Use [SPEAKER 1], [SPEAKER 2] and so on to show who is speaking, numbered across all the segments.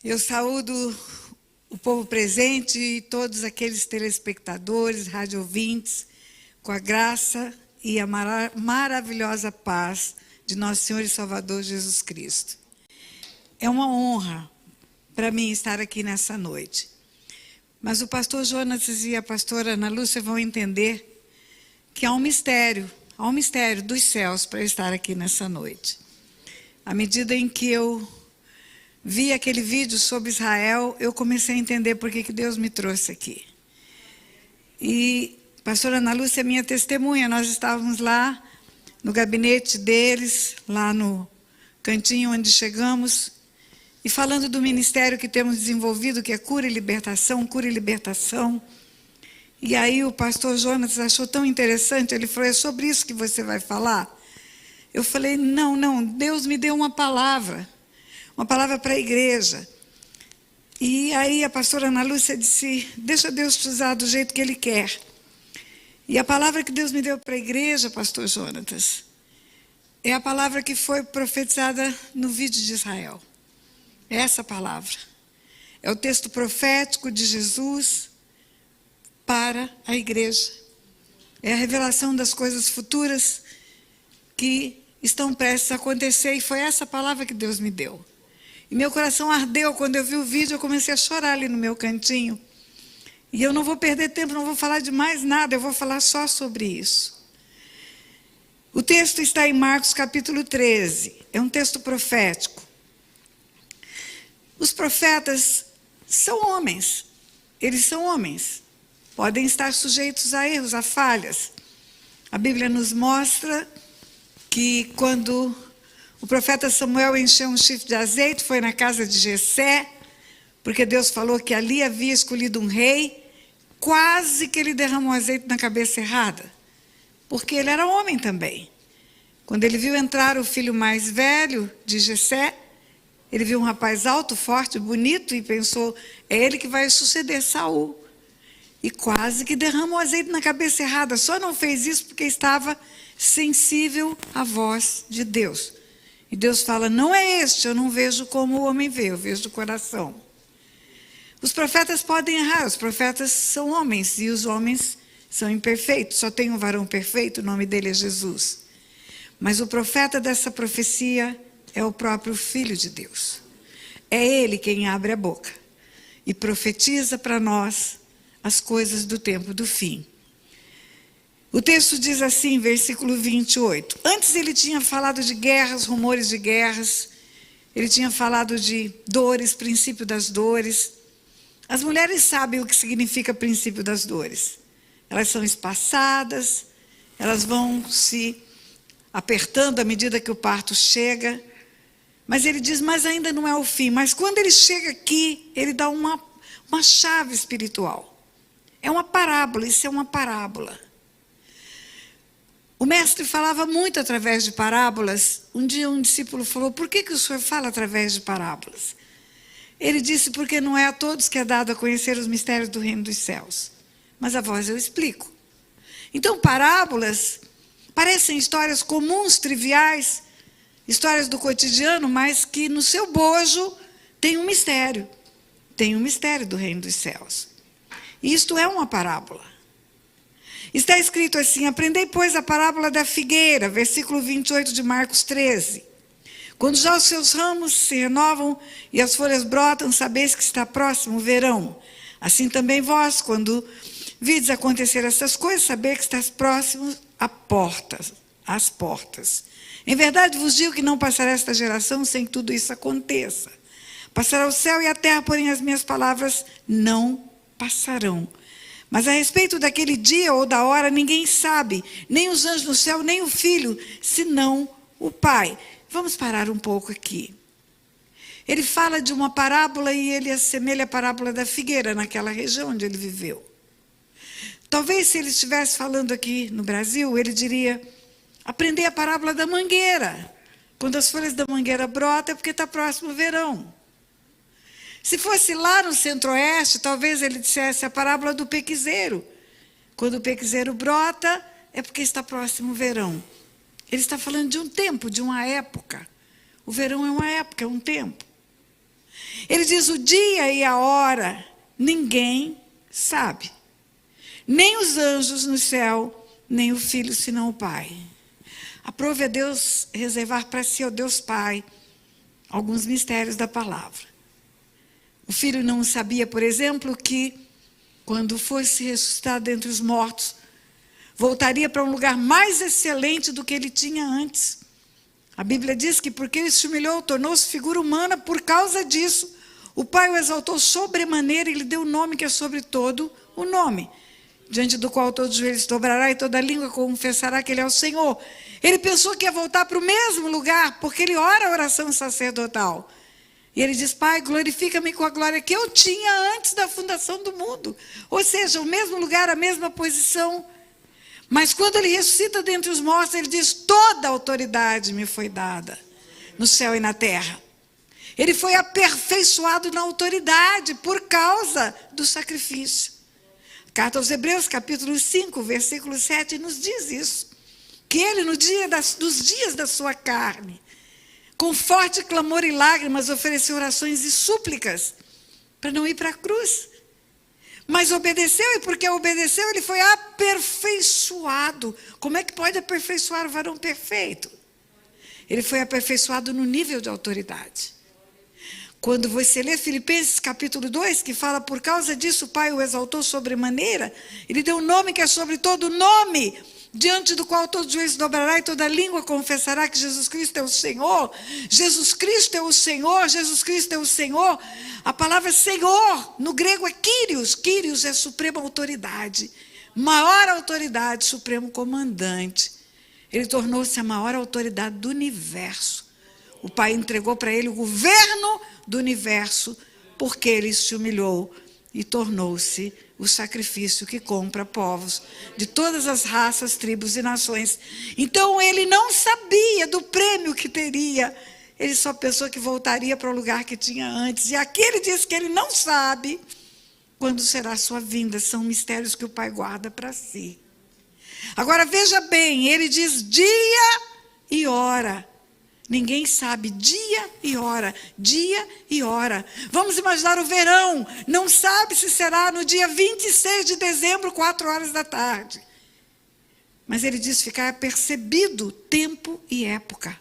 [SPEAKER 1] Eu saúdo o povo presente e todos aqueles telespectadores, rádio ouvintes, com a graça e a maravilhosa paz de nosso Senhor e Salvador Jesus Cristo. É uma honra para mim estar aqui nessa noite. Mas o pastor Jonas e a pastora Ana Lúcia vão entender que há um mistério dos céus para eu estar aqui nessa noite. À medida em que eu vi aquele vídeo sobre Israel, eu comecei a entender por que Deus me trouxe aqui. E a pastora Ana Lúcia é minha testemunha. Nós estávamos lá no gabinete deles, lá no cantinho onde chegamos, e falando do ministério que temos desenvolvido, que é cura e libertação, cura e libertação. E aí o pastor Jonas achou tão interessante, ele falou, é sobre isso que você vai falar? Eu falei, não, Deus me deu uma palavra para a igreja. E aí a pastora Ana Lúcia disse, deixa Deus te usar do jeito que Ele quer. E a palavra que Deus me deu para a igreja, pastor Jonatas, é a palavra que foi profetizada no vídeo de Israel. É essa palavra. É o texto profético de Jesus para a igreja. É a revelação das coisas futuras que estão prestes a acontecer, e foi essa palavra que Deus me deu. E meu coração ardeu quando eu vi o vídeo, eu comecei a chorar ali no meu cantinho. E eu não vou perder tempo, não vou falar de mais nada, eu vou falar só sobre isso. O texto está em Marcos capítulo 13, é um texto profético. Os profetas são homens, eles são homens, podem estar sujeitos a erros, a falhas. A Bíblia nos mostra que quando o profeta Samuel encheu um chifre de azeite, foi na casa de Jessé, porque Deus falou que ali havia escolhido um rei, quase que ele derramou azeite na cabeça errada, porque ele era homem também. Quando ele viu entrar o filho mais velho de Jessé, ele viu um rapaz alto, forte, bonito, e pensou, é ele que vai suceder Saul. E quase que derramou azeite na cabeça errada, só não fez isso porque estava sensível à voz de Deus. E Deus fala, não é este, eu não vejo como o homem vê, eu vejo do coração. Os profetas podem errar, os profetas são homens, e os homens são imperfeitos, só tem um varão perfeito, o nome dele é Jesus. Mas o profeta dessa profecia é o próprio Filho de Deus. É ele quem abre a boca e profetiza para nós as coisas do tempo do fim. O texto diz assim, versículo 28. Antes ele tinha falado de guerras, rumores de guerras. Ele tinha falado de dores, princípio das dores. As mulheres sabem o que significa princípio das dores. Elas são espaçadas, elas vão se apertando à medida que o parto chega. Mas ele diz, mas ainda não é o fim. Mas quando ele chega aqui, ele dá uma chave espiritual. É uma parábola, isso é uma parábola. O mestre falava muito através de parábolas. Um dia um discípulo falou, por que o senhor fala através de parábolas? Ele disse, porque não é a todos que é dado a conhecer os mistérios do reino dos céus. Mas a vós eu explico. Então, parábolas parecem histórias comuns, triviais, histórias do cotidiano, mas que no seu bojo tem um mistério. Tem um mistério do reino dos céus. E isto é uma parábola. Está escrito assim, aprendei, pois, a parábola da figueira, versículo 28 de Marcos 13. Quando já os seus ramos se renovam e as folhas brotam, sabeis que está próximo o verão. Assim também vós, quando vides acontecer essas coisas, sabeis que estás próximo às portas. Em verdade vos digo que não passará esta geração sem que tudo isso aconteça. Passará o céu e a terra, porém as minhas palavras não passarão. Mas a respeito daquele dia ou da hora, ninguém sabe, nem os anjos no céu, nem o Filho, senão o Pai. Vamos parar um pouco aqui. Ele fala de uma parábola e ele assemelha a parábola da figueira, naquela região onde ele viveu. Talvez se ele estivesse falando aqui no Brasil, ele diria, aprender a parábola da mangueira. Quando as folhas da mangueira brotam, é porque está próximo o verão. Se fosse lá no centro-oeste, talvez ele dissesse a parábola do pequizeiro. Quando o pequizeiro brota, é porque está próximo o verão. Ele está falando de um tempo, de uma época. O verão é uma época, é um tempo. Ele diz: o dia e a hora ninguém sabe, nem os anjos no céu, nem o Filho, senão o Pai. Aprove a Deus reservar para si, ao Deus Pai, alguns mistérios da palavra. O Filho não sabia, por exemplo, que quando fosse ressuscitado dentre os mortos, voltaria para um lugar mais excelente do que ele tinha antes. A Bíblia diz que porque ele se humilhou, tornou-se figura humana, por causa disso, o Pai o exaltou sobremaneira e lhe deu o nome que é sobre todo o nome, diante do qual todo joelho se dobrará e toda língua confessará que ele é o Senhor. Ele pensou que ia voltar para o mesmo lugar, porque ele ora a oração sacerdotal. E ele diz: Pai, glorifica-me com a glória que eu tinha antes da fundação do mundo. Ou seja, o mesmo lugar, a mesma posição. Mas quando ele ressuscita dentre os mortos, ele diz: toda autoridade me foi dada, no céu e na terra. Ele foi aperfeiçoado na autoridade, por causa do sacrifício. Carta aos Hebreus, capítulo 5, versículo 7, nos diz isso. Que ele, no dia dos dias da sua carne, com forte clamor e lágrimas, ofereceu orações e súplicas para não ir para a cruz. Mas obedeceu, e porque obedeceu, ele foi aperfeiçoado. Como é que pode aperfeiçoar o varão perfeito? Ele foi aperfeiçoado no nível de autoridade. Quando você lê Filipenses capítulo 2, que fala: por causa disso o Pai o exaltou sobremaneira, ele deu um nome que é sobre todo nome, diante do qual todo joelho se dobrará e toda língua confessará que Jesus Cristo é o Senhor. Jesus Cristo é o Senhor, Jesus Cristo é o Senhor. A palavra Senhor, no grego é Kyrios. Kyrios é suprema autoridade, maior autoridade, supremo comandante. Ele tornou-se a maior autoridade do universo. O Pai entregou para ele o governo do universo, porque ele se humilhou e tornou-se o sacrifício que compra povos de todas as raças, tribos e nações. Então ele não sabia do prêmio que teria, ele só pensou que voltaria para o lugar que tinha antes. E aqui ele diz que ele não sabe quando será a sua vinda. São mistérios que o Pai guarda para si. Agora veja bem, ele diz dia e hora. Ninguém sabe dia e hora, dia e hora. Vamos imaginar o verão, não sabe se será no dia 26 de dezembro, 4 horas da tarde. Mas ele diz ficar apercebido tempo e época.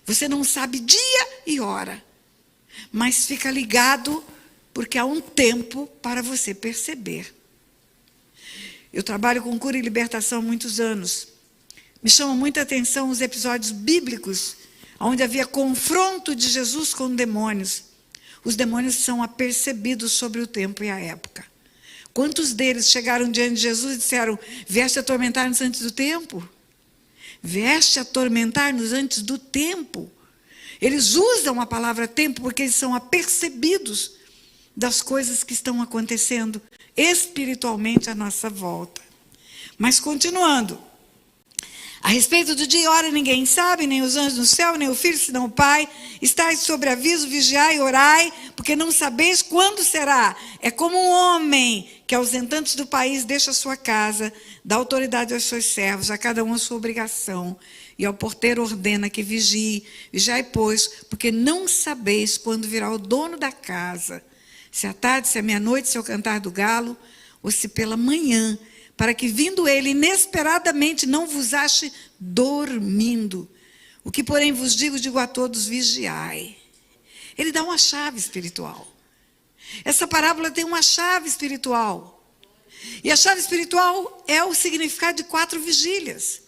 [SPEAKER 1] Você não sabe dia e hora, mas fica ligado, porque há um tempo para você perceber. Eu trabalho com cura e libertação há muitos anos. Me chama muita atenção os episódios bíblicos onde havia confronto de Jesus com demônios. Os demônios são apercebidos sobre o tempo e a época. Quantos deles chegaram diante de Jesus e disseram: vieste atormentar-nos antes do tempo? Vieste atormentar-nos antes do tempo. Eles usam a palavra tempo porque eles são apercebidos das coisas que estão acontecendo espiritualmente à nossa volta. Mas continuando. A respeito do dia e hora ninguém sabe, nem os anjos no céu, nem o Filho, senão o Pai. Estais sobre aviso, vigiai e orai, porque não sabeis quando será. É como um homem que, ausentando-se do país, deixa a sua casa, dá autoridade aos seus servos, a cada um a sua obrigação. E ao porteiro ordena que vigie. Vigiai, pois, porque não sabeis quando virá o dono da casa. Se à tarde, se à meia-noite, se ao cantar do galo, ou se pela manhã, para que, vindo ele inesperadamente, não vos ache dormindo. O que, porém, vos digo a todos: vigiai. Ele dá uma chave espiritual. Essa parábola tem uma chave espiritual. E a chave espiritual é o significado de 4 vigílias.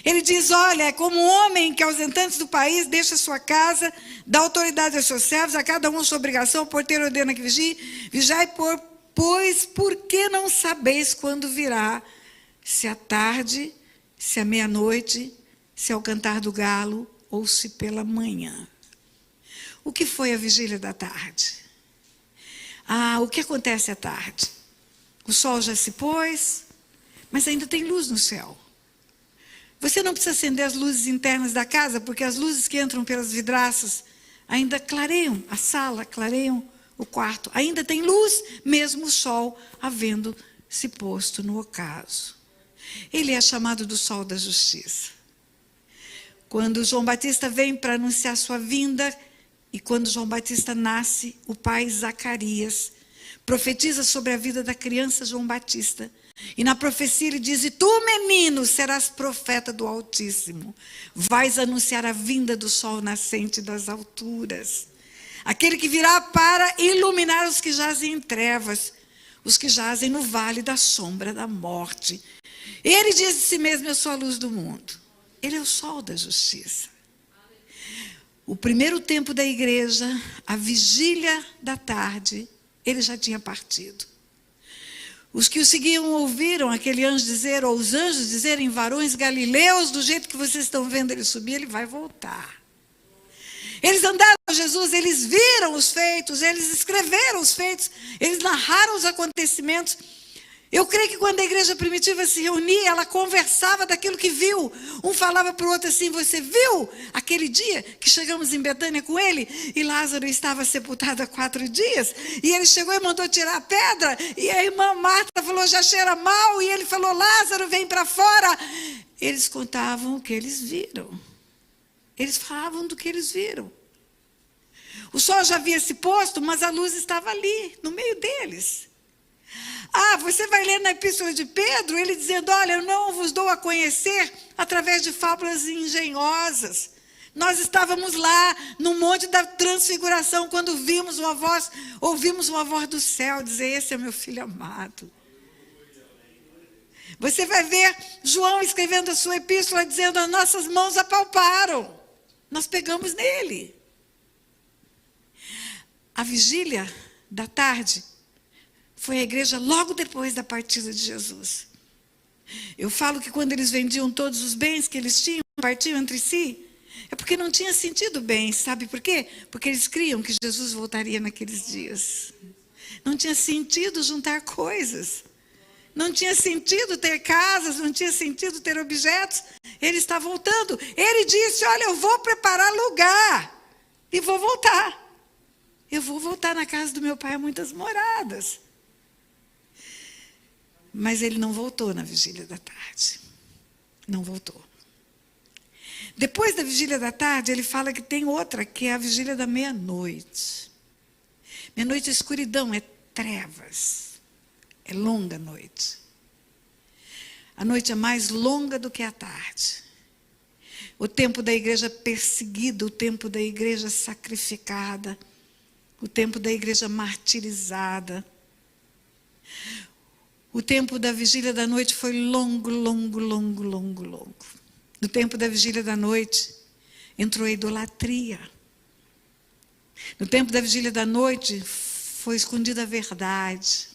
[SPEAKER 1] Ele diz: olha, é como um homem que, ausentando-se do país, deixa a sua casa, dá autoridade aos seus servos, a cada um a sua obrigação, o porteiro ordena que vigie. Vigiai, pois, por que não sabeis quando virá? Se à tarde, se à meia-noite, se ao cantar do galo, ou se pela manhã. O que foi a vigília da tarde? O que acontece à tarde? O sol já se pôs, mas ainda tem luz no céu. Você não precisa acender as luzes internas da casa, porque as luzes que entram pelas vidraças ainda clareiam a sala, clareiam o quarto. Ainda tem luz, mesmo o sol havendo se posto no ocaso. Ele é chamado do sol da justiça. Quando João Batista vem para anunciar sua vinda, E quando João Batista nasce, o pai Zacarias profetiza sobre a vida da criança João Batista. E na profecia ele diz: e tu, menino, serás profeta do Altíssimo. Vais anunciar a vinda do sol nascente das alturas. Aquele que virá para iluminar os que jazem em trevas, os que jazem no vale da sombra da morte. Ele diz de si mesmo: eu sou a luz do mundo. Ele é o sol da justiça. O primeiro tempo da igreja, a vigília da tarde, ele já tinha partido. Os que o seguiam ouviram aquele anjo dizer, ou os anjos dizerem: varões galileus, do jeito que vocês estão vendo ele subir, ele vai voltar. Eles andaram com Jesus, eles viram os feitos, eles escreveram os feitos, eles narraram os acontecimentos. Eu creio que quando a igreja primitiva se reunia, ela conversava daquilo que viu. Um falava para o outro assim: você viu aquele dia que chegamos em Betânia com ele? E Lázaro estava sepultado há 4 dias. E ele chegou e mandou tirar a pedra. E a irmã Marta falou: já cheira mal. E ele falou: Lázaro, vem para fora. Eles contavam o que eles viram. Eles falavam do que eles viram. O sol já havia se posto, mas a luz estava ali, no meio deles. Ah, você vai ler na epístola de Pedro, ele dizendo: olha, eu não vos dou a conhecer através de fábulas engenhosas. Nós estávamos lá no monte da transfiguração, quando ouvimos uma voz do céu dizer: esse é meu filho amado. Você vai ver João escrevendo a sua epístola dizendo: as nossas mãos apalparam, nós pegamos nele. A vigília da tarde foi a igreja logo depois da partida de Jesus. Eu falo que quando eles vendiam todos os bens que eles tinham, partiam entre si, é porque não tinha sentido bens, sabe por quê? Porque eles criam que Jesus voltaria naqueles dias. Não tinha sentido juntar coisas. Não tinha sentido ter casas, não tinha sentido ter objetos. Ele está voltando. Ele disse: olha, eu vou preparar lugar e vou voltar. Eu vou voltar na casa do meu pai, há muitas moradas. Mas ele não voltou na vigília da tarde. Não voltou. Depois da vigília da tarde, ele fala que tem outra, que é a vigília da meia-noite. Meia-noite é escuridão, é trevas. É longa noite. A noite é mais longa do que a tarde. O tempo da igreja perseguida, o tempo da igreja sacrificada, o tempo da igreja martirizada. O tempo da vigília da noite foi longo, longo, longo, longo, longo. No tempo da vigília da noite, entrou a idolatria. No tempo da vigília da noite, foi escondida a verdade.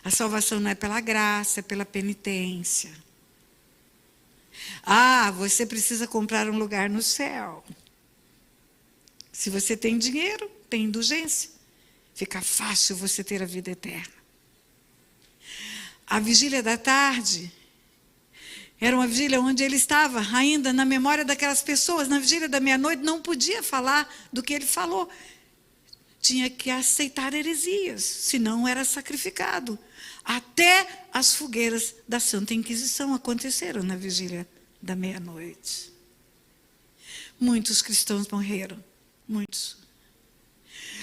[SPEAKER 1] A salvação não é pela graça, é pela penitência. Ah, você precisa comprar um lugar no céu. Se você tem dinheiro, tem indulgência, fica fácil você ter a vida eterna. A vigília da tarde era uma vigília onde ele estava ainda na memória daquelas pessoas. Na vigília da meia-noite não podia falar do que ele falou. Tinha que aceitar heresias, senão era sacrificado. Até as fogueiras da Santa Inquisição aconteceram na vigília da meia-noite. Muitos cristãos morreram, muitos.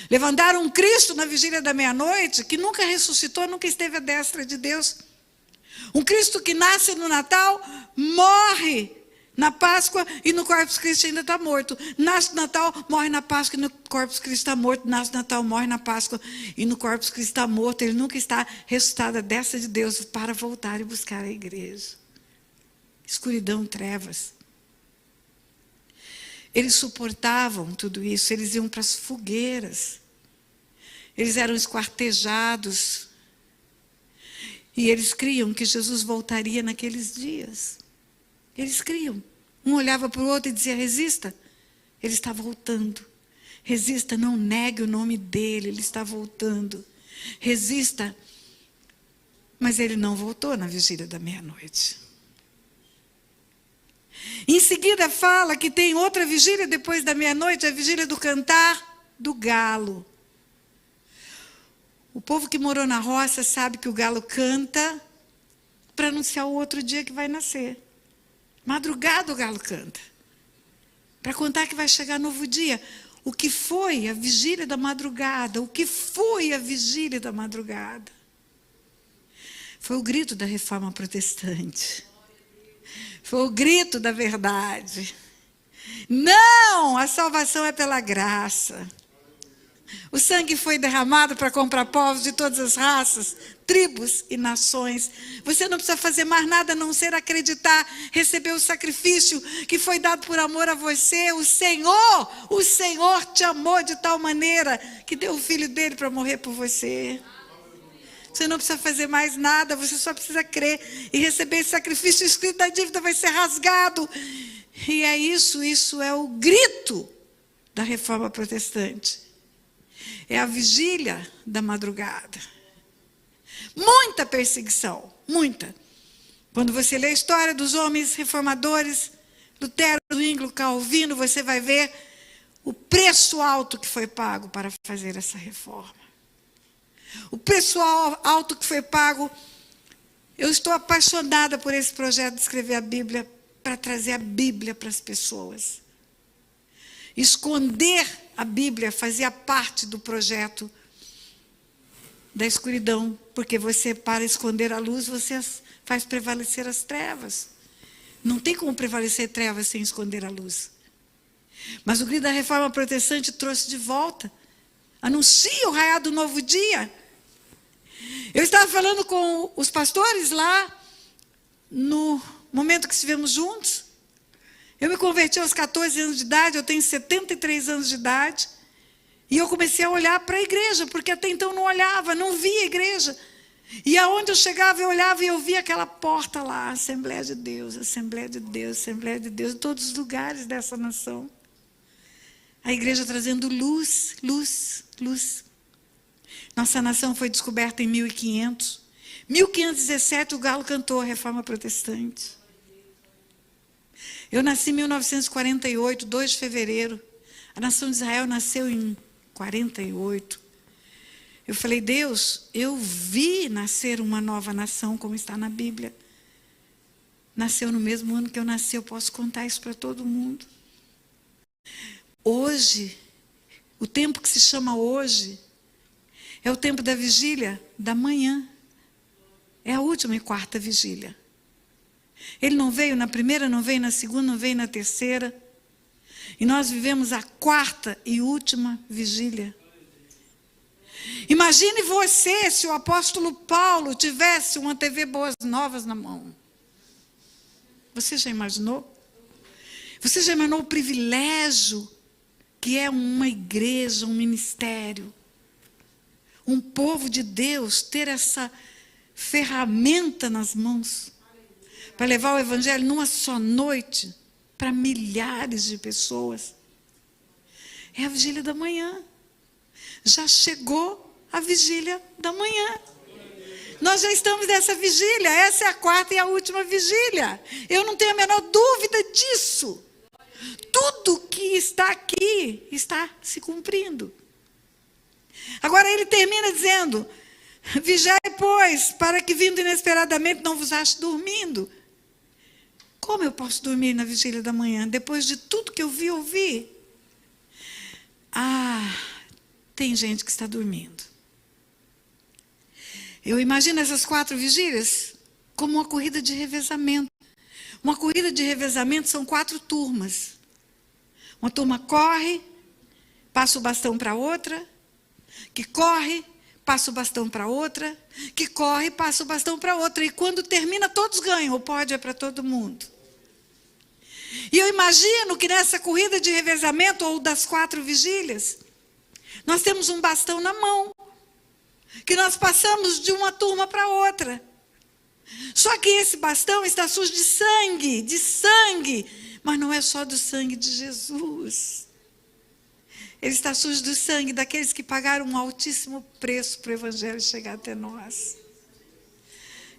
[SPEAKER 1] Levantaram um Cristo na vigília da meia-noite, que nunca ressuscitou, nunca esteve à destra de Deus. Um Cristo que nasce no Natal, morre na Páscoa e no Corpus Christi ainda está morto. Nasce no Natal, morre na Páscoa e no Corpus Christi está morto. Nasce no Natal, morre na Páscoa e no Corpus Christi está morto. Ele nunca está ressuscitado à destra de Deus para voltar e buscar a igreja. Escuridão, trevas. Eles suportavam tudo isso, eles iam para as fogueiras. Eles eram esquartejados. E eles criam que Jesus voltaria naqueles dias. Eles criam. Um olhava para o outro e dizia: resista. Ele está voltando. Resista, não negue o nome dele, ele está voltando. Resista. Mas ele não voltou na vigília da meia-noite. Em seguida fala que tem outra vigília depois da meia-noite, a vigília do cantar do galo. O povo que morou na roça sabe que o galo canta para anunciar o outro dia que vai nascer. Madrugada o galo canta. Para contar que vai chegar novo dia. o que foi a vigília da madrugada. O que foi a vigília da madrugada? Foi o grito da reforma protestante. Foi o grito da verdade. Não, a salvação é pela graça. O sangue foi derramado para comprar povos de todas as raças, tribos e nações. Você não precisa fazer mais nada a não ser acreditar, receber o sacrifício que foi dado por amor a você. O Senhor te amou de tal maneira que deu o Filho dele para morrer por você. Você não precisa fazer mais nada, você só precisa crer e receber esse sacrifício. O escrito da dívida vai ser rasgado. E é isso é o grito da reforma protestante. É a vigília da madrugada. Muita perseguição, muita. Quando você lê a história dos homens reformadores, Lutero, Zwinglio, Calvino, você vai ver o preço alto que foi pago para fazer essa reforma. O preço alto que foi pago. Eu estou apaixonada por esse projeto de escrever a Bíblia, para trazer a Bíblia para as pessoas. Esconder a Bíblia fazia parte do projeto da escuridão, porque você, para esconder a luz, você faz prevalecer as trevas. Não tem como prevalecer trevas sem esconder a luz. Mas o grito da reforma protestante trouxe de volta. Anuncia o raiar do novo dia. Eu estava falando com os pastores lá, no momento que estivemos juntos. Eu me converti aos 14 anos de idade, eu tenho 73 anos de idade. E eu comecei a olhar para a igreja, porque até então não olhava, não via a igreja. E aonde eu chegava, eu olhava e eu via aquela porta lá, Assembleia de Deus, Assembleia de Deus, Assembleia de Deus, em todos os lugares dessa nação. A igreja trazendo luz, luz, luz. Nossa nação foi descoberta em 1500. 1517 o galo cantou a reforma protestante. Eu nasci em 1948, 2 de fevereiro. A nação de Israel nasceu em 48. Eu falei, Deus, eu vi nascer uma nova nação, como está na Bíblia. Nasceu no mesmo ano que eu nasci, eu posso contar isso para todo mundo. Hoje, o tempo que se chama hoje, é o tempo da vigília da manhã. É a última e quarta vigília. Ele não veio na primeira, não veio na segunda, não veio na terceira. E nós vivemos a quarta e última vigília. Imagine você se o apóstolo Paulo tivesse uma TV Boas Novas na mão. Você já imaginou? Você já imaginou o privilégio que é uma igreja, um ministério, um povo de Deus ter essa ferramenta nas mãos para levar o evangelho numa só noite para milhares de pessoas? É a vigília da manhã. Já chegou a vigília da manhã. Nós já estamos nessa vigília. Essa é a quarta e a última vigília. Eu não tenho a menor dúvida disso. Tudo que está aqui está se cumprindo. Agora ele termina dizendo: vigiai, pois, para que vindo inesperadamente não vos ache dormindo. Como eu posso dormir na vigília da manhã, depois de tudo que eu vi, ouvi? Tem gente que está dormindo. Eu imagino essas 4 vigílias como uma corrida de revezamento. Uma corrida de revezamento são 4 turmas. Uma turma corre, passa o bastão para outra, que corre, passa o bastão para outra, que corre, passa o bastão para outra. E quando termina, todos ganham. O pódio é para todo mundo. E eu imagino que nessa corrida de revezamento, ou das 4 vigílias, nós temos um bastão na mão, que nós passamos de uma turma para outra. Só que esse bastão está sujo de sangue, mas não é só do sangue de Jesus. Ele está sujo do sangue daqueles que pagaram um altíssimo preço para o evangelho chegar até nós.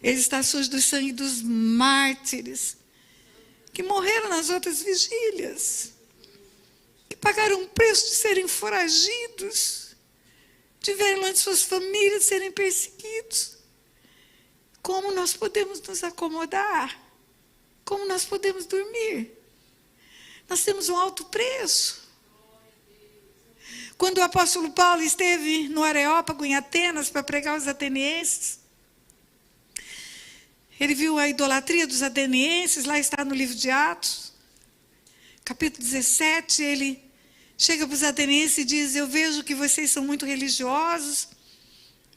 [SPEAKER 1] Ele está sujo do sangue dos mártires, que morreram nas outras vigílias, que pagaram um preço de serem foragidos, de verem lá de suas famílias serem perseguidos. Como nós podemos nos acomodar? Como nós podemos dormir? Nós temos um alto preço. Quando o apóstolo Paulo esteve no Areópago, em Atenas, para pregar aos atenienses, ele viu a idolatria dos atenienses, lá está no livro de Atos, capítulo 17, ele chega para os atenienses e diz: eu vejo que vocês são muito religiosos,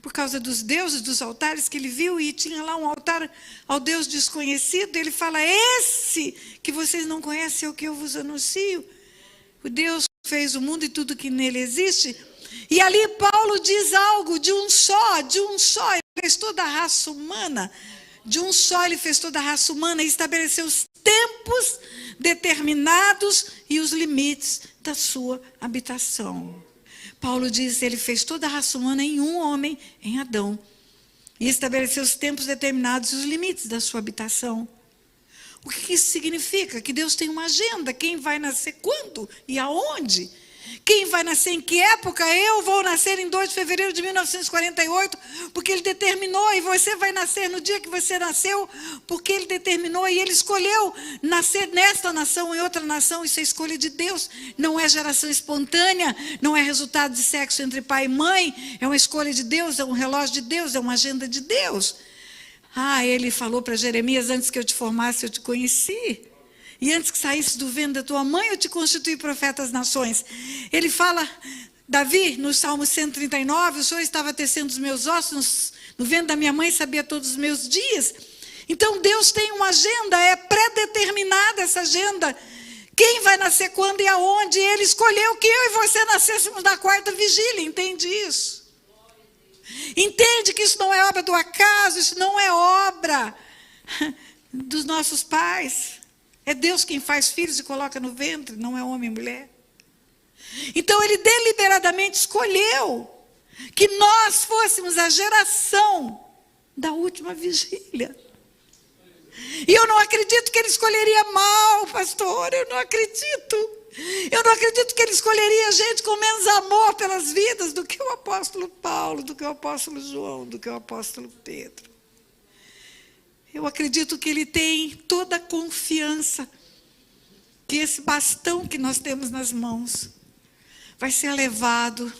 [SPEAKER 1] por causa dos deuses, dos altares que ele viu, e tinha lá um altar ao Deus desconhecido. Ele fala: esse que vocês não conhecem é o que eu vos anuncio. O Deus que fez o mundo e tudo que nele existe. E ali Paulo diz algo de um só, ele fez toda a raça humana, de um só ele fez toda a raça humana e estabeleceu os tempos determinados e os limites da sua habitação. Paulo diz: ele fez toda a raça humana em um homem, em Adão, e estabeleceu os tempos determinados e os limites da sua habitação. O que isso significa? Que Deus tem uma agenda. Quem vai nascer quando e aonde? Quem vai nascer em que época? Eu vou nascer em 2 de fevereiro de 1948, porque ele determinou, e você vai nascer no dia que você nasceu, porque ele determinou, e ele escolheu nascer nesta nação, em outra nação. Isso é escolha de Deus, não é geração espontânea, não é resultado de sexo entre pai e mãe, é uma escolha de Deus, é um relógio de Deus, é uma agenda de Deus. Ele falou para Jeremias: antes que eu te formasse, eu te conheci. E antes que saísse do ventre da tua mãe, eu te constituí profeta às nações. Ele fala, Davi, no Salmo 139, o Senhor estava tecendo os meus ossos, no ventre da minha mãe sabia todos os meus dias. Então Deus tem uma agenda, é pré-determinada essa agenda. Quem vai nascer quando e aonde? Ele escolheu que eu e você nascêssemos na 4ª vigília, entende isso? Entende que isso não é obra do acaso, isso não é obra dos nossos pais. É Deus quem faz filhos e coloca no ventre, não é homem e mulher. Então ele deliberadamente escolheu que nós fôssemos a geração da última vigília. E eu não acredito que ele escolheria mal, pastor, eu não acredito. Eu não acredito que ele escolheria gente com menos amor pelas vidas do que o apóstolo Paulo, do que o apóstolo João, do que o apóstolo Pedro. Eu acredito que ele tem toda a confiança que esse bastão que nós temos nas mãos vai ser levado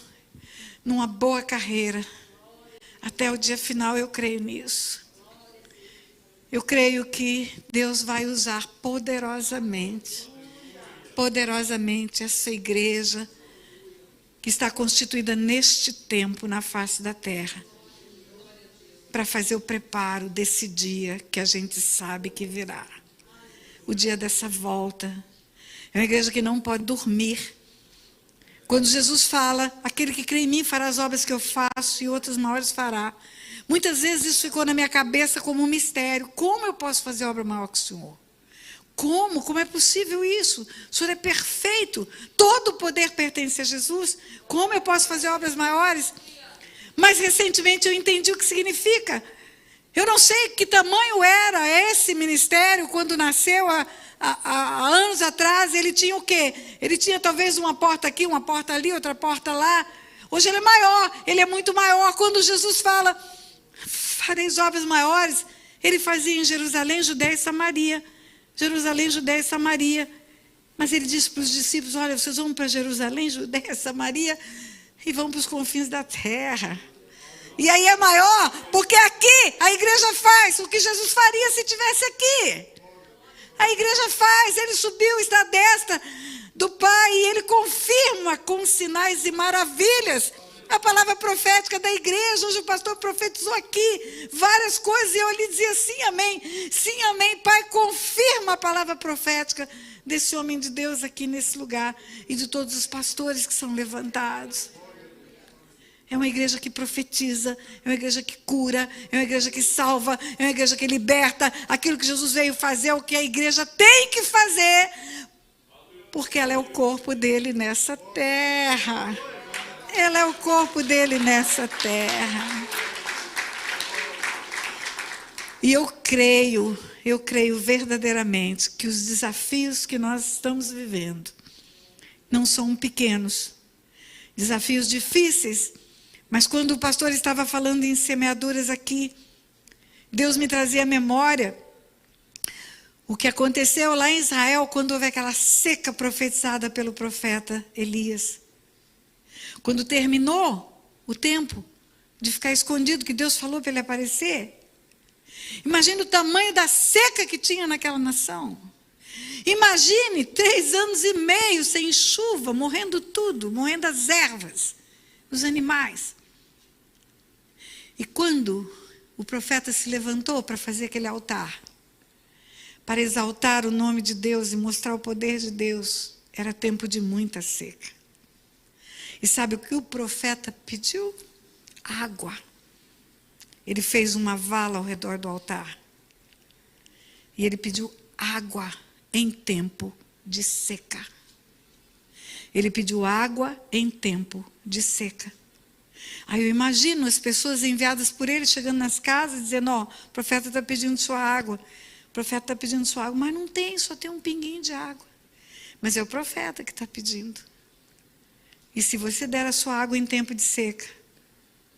[SPEAKER 1] numa boa carreira até o dia final. Eu creio nisso. Eu creio que Deus vai usar poderosamente essa igreja que está constituída neste tempo na face da terra, para fazer o preparo desse dia que a gente sabe que virá. O dia dessa volta. É uma igreja que não pode dormir. Quando Jesus fala: aquele que crê em mim fará as obras que eu faço e outras maiores fará. Muitas vezes isso ficou na minha cabeça como um mistério. Como eu posso fazer obra maior que o Senhor? Como? Como é possível isso? O Senhor é perfeito. Todo o poder pertence a Jesus. Como eu posso fazer obras maiores? Mas recentemente eu entendi o que significa. Eu não sei que tamanho era esse ministério quando nasceu há anos atrás. Ele tinha o quê? Ele tinha talvez uma porta aqui, uma porta ali, outra porta lá. Hoje ele é maior, ele é muito maior. Quando Jesus fala: fareis obras maiores, ele fazia em Jerusalém, Judéia e Samaria. Jerusalém, Judéia e Samaria. Mas ele disse para os discípulos: olha, vocês vão para Jerusalém, Judéia, Samaria e vão para os confins da terra. E aí é maior, porque aqui a igreja faz o que Jesus faria se estivesse aqui. A igreja faz, ele subiu, está à destra do Pai, e ele confirma com sinais e maravilhas a palavra profética da igreja. Hoje o pastor profetizou aqui várias coisas e eu lhe dizia: sim, amém, Pai, confirma a palavra profética desse homem de Deus aqui nesse lugar e de todos os pastores que são levantados. É uma igreja que profetiza, é uma igreja que cura, é uma igreja que salva, é uma igreja que liberta. Aquilo que Jesus veio fazer é o que a igreja tem que fazer, porque ela é o corpo dele nessa terra. Ela é o corpo dele nessa terra. E eu creio verdadeiramente que os desafios que nós estamos vivendo não são pequenos, desafios difíceis. Mas quando o pastor estava falando em semeaduras aqui, Deus me trazia à memória o que aconteceu lá em Israel quando houve aquela seca profetizada pelo profeta Elias. Quando terminou o tempo de ficar escondido, que Deus falou para ele aparecer. Imagine o tamanho da seca que tinha naquela nação. Imagine 3 anos e meio sem chuva, morrendo tudo, morrendo as ervas, os animais. E quando o profeta se levantou para fazer aquele altar, para exaltar o nome de Deus e mostrar o poder de Deus, era tempo de muita seca. E sabe o que o profeta pediu? Água. Ele fez uma vala ao redor do altar. E ele pediu água em tempo de seca. Ele pediu água em tempo de seca. Aí eu imagino as pessoas enviadas por ele chegando nas casas dizendo: ó, o profeta está pedindo sua água. O profeta está pedindo sua água, mas não tem, só tem um pinguinho de água. Mas é o profeta que está pedindo. E se você der a sua água em tempo de seca,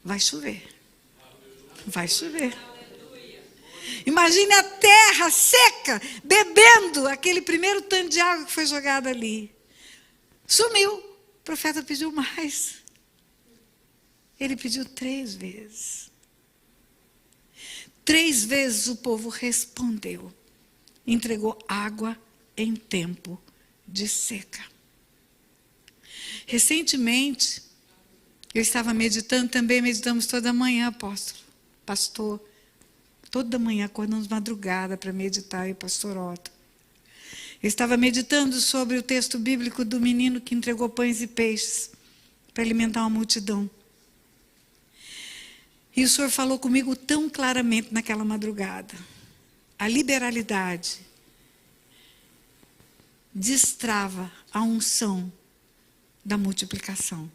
[SPEAKER 1] vai chover. Vai chover. Imagine a terra seca, bebendo aquele primeiro tanto de água que foi jogado ali. Sumiu. O profeta pediu mais. Ele pediu 3 vezes. 3 vezes o povo respondeu. Entregou água em tempo de seca. Recentemente, eu estava meditando, também meditamos toda manhã, apóstolo, pastor. Toda manhã acordamos madrugada para meditar, e o pastor Otto. Eu estava meditando sobre o texto bíblico do menino que entregou pães e peixes para alimentar uma multidão. E o Senhor falou comigo tão claramente naquela madrugada. A liberalidade destrava a unção da multiplicação.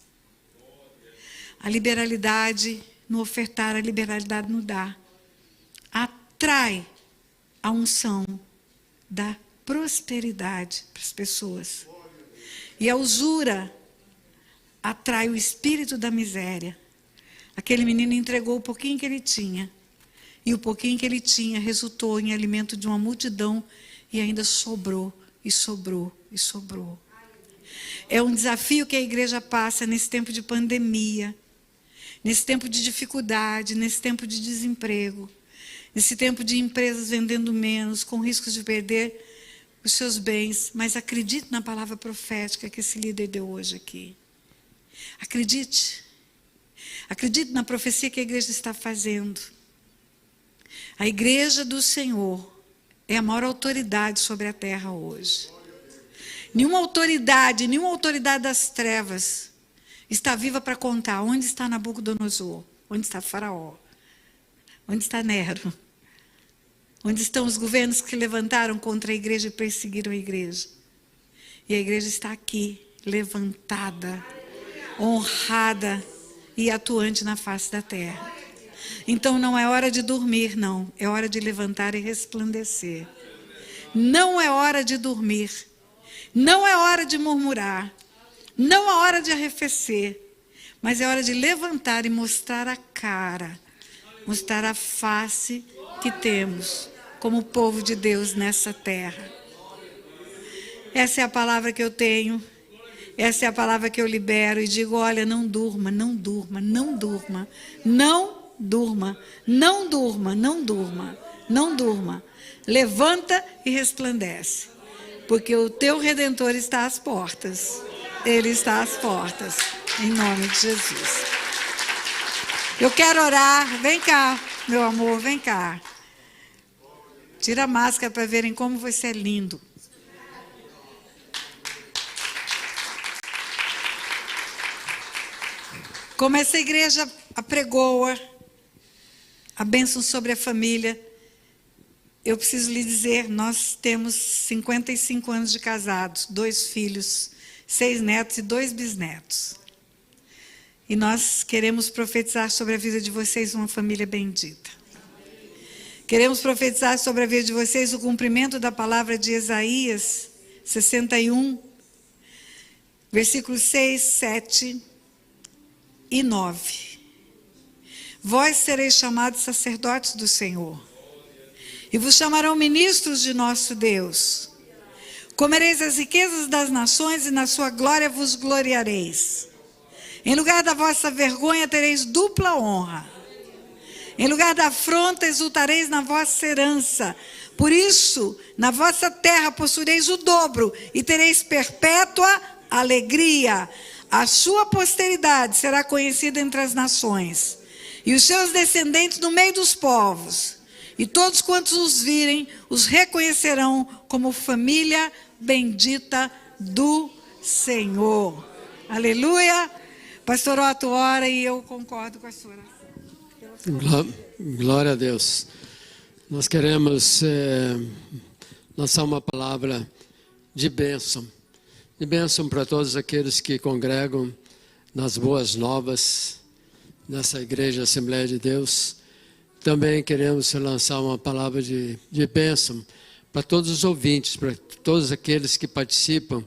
[SPEAKER 1] A liberalidade no ofertar, a liberalidade no dar, atrai a unção da prosperidade para as pessoas. E a usura atrai o espírito da miséria. Aquele menino entregou o pouquinho que ele tinha. E o pouquinho que ele tinha resultou em alimento de uma multidão e ainda sobrou, e sobrou, e sobrou. É um desafio que a igreja passa nesse tempo de pandemia, nesse tempo de dificuldade, nesse tempo de desemprego, nesse tempo de empresas vendendo menos, com riscos de perder os seus bens. Mas acredite na palavra profética que esse líder deu hoje aqui. Acredite. Acredite na profecia que a igreja está fazendo. A igreja do Senhor é a maior autoridade sobre a terra hoje. Nenhuma autoridade das trevas está viva para contar onde está Nabucodonosor, onde está Faraó, onde está Nero, onde estão os governos que levantaram contra a igreja e perseguiram a igreja. E a igreja está aqui, levantada, honrada e atuante na face da terra. Então não é hora de dormir, não. É hora de levantar e resplandecer. Não é hora de dormir. Não é hora de murmurar. Não é hora de arrefecer. Mas é hora de levantar e mostrar a cara. Mostrar a face que temos como povo de Deus nessa terra. Essa é a palavra que eu tenho. Essa é a palavra que eu libero e digo: olha, não durma, não durma, não durma, não durma, não durma, não durma, não durma. Levanta e resplandece, porque o teu Redentor está às portas. Ele está às portas, em nome de Jesus. Eu quero orar. Vem cá, meu amor, vem cá. Tira a máscara para verem como você é lindo. Como essa igreja apregoa a bênção sobre a família, eu preciso lhe dizer, nós temos 55 anos de casados, 2 filhos, 6 netos e 2 bisnetos. E nós queremos profetizar sobre a vida de vocês uma família bendita. Queremos profetizar sobre a vida de vocês o cumprimento da palavra de Isaías 61, versículos 6, 7 e 9. Vós sereis chamados sacerdotes do Senhor, e vos chamarão ministros de nosso Deus. Comereis as riquezas das nações, e na sua glória vos gloriareis. Em lugar da vossa vergonha tereis dupla honra. Em lugar da afronta exultareis na vossa herança. Por isso, na vossa terra possuireis o dobro e tereis perpétua alegria. A sua posteridade será conhecida entre as nações, e os seus descendentes no meio dos povos. E todos quantos os virem, os reconhecerão como família bendita do Senhor. Aleluia. Pastor Otto ora e eu concordo com a sua oração.
[SPEAKER 2] Glória a Deus. Nós queremos lançar uma palavra de bênção para todos aqueles que congregam nas Boas Novas, nessa igreja Assembleia de Deus. Também queremos lançar uma palavra de bênção para todos os ouvintes, para todos aqueles que participam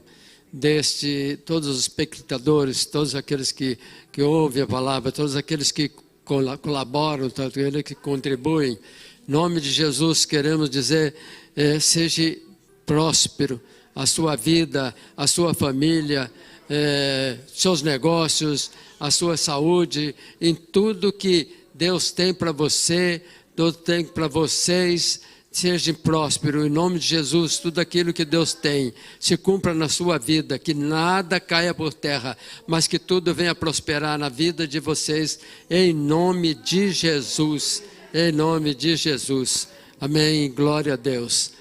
[SPEAKER 2] todos os espectadores, todos aqueles que ouvem a palavra, todos aqueles que colaboram, todos aqueles que contribuem. Em nome de Jesus, queremos dizer, seja próspero a sua vida, a sua família, seus negócios, a sua saúde, em tudo que Deus tem para você, Deus tem para vocês. Seja próspero, em nome de Jesus, tudo aquilo que Deus tem, se cumpra na sua vida, que nada caia por terra, mas que tudo venha prosperar na vida de vocês, em nome de Jesus, em nome de Jesus. Amém, glória a Deus.